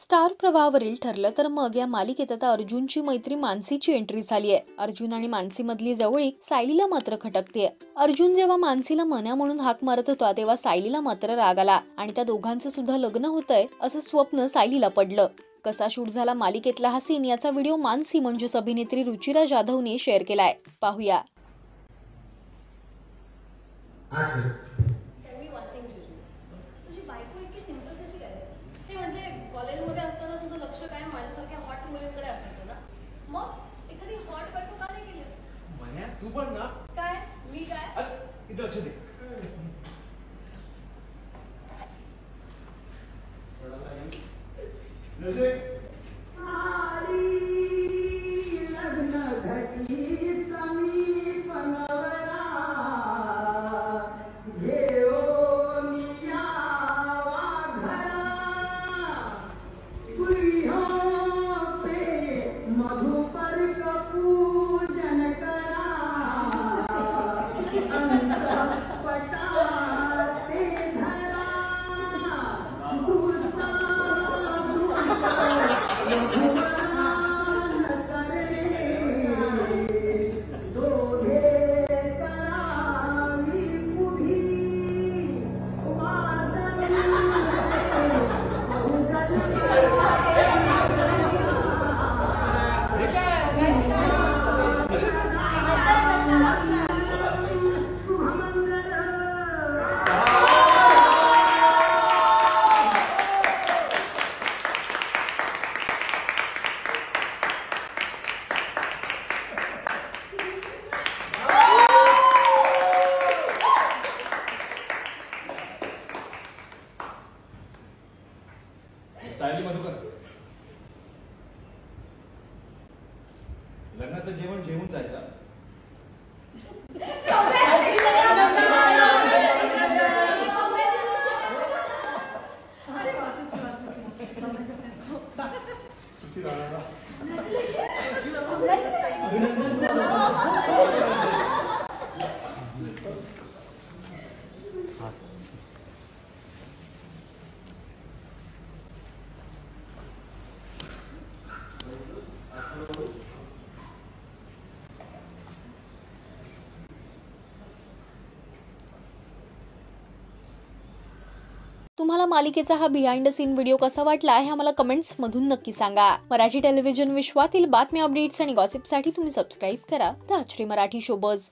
Star प्रवाहावरील ठरलं तर मग या मालिकेत आता अर्जुनची मैत्री मानसीची एंट्री झाली आहे। अर्जुन आणि मानसी मधली जवळीक सायलीला मात्र खटकतेय। अर्जुन जेव्हा मानसीला मन्या म्हणून हाक मारत होता तेव्हा सायलीला मात्र राग आला आणि त्या दोघांचं सुद्धा लग्न होतंय असं स्वप्न सायलीला पडलं। कसा शूट झाला मालिकेतला हा सीन याचा व्हिडिओ मानसी म्हणजेच अभिनेत्री रुचिरा जाधवने शेअर केलाय, पाहूया। कॉलेजमध्ये असताना तुझं लक्ष काय माझ्यासारख्या हॉट मुलींकडे असायचं ना, मग एखादी हॉट बायको का नाही केलीस? मन्या तू पण ना काय मी काय इथं लक्ष दे। सायली मधुकर, लग्नाचं जेवण जेवून जायचं। तुम्हाला मालिकेचा हा बिहाइंड द सीन व्हिडिओ कसा वाटला हे आम्हाला कमेंट्स मधून नक्की सांगा। मराठी टेलिव्हिजन विश्वातील बातम्या, अपडेट्स आणि गॉसिपसाठी तुम्ही सबस्क्राइब करा राजश्री मराठी शोबज।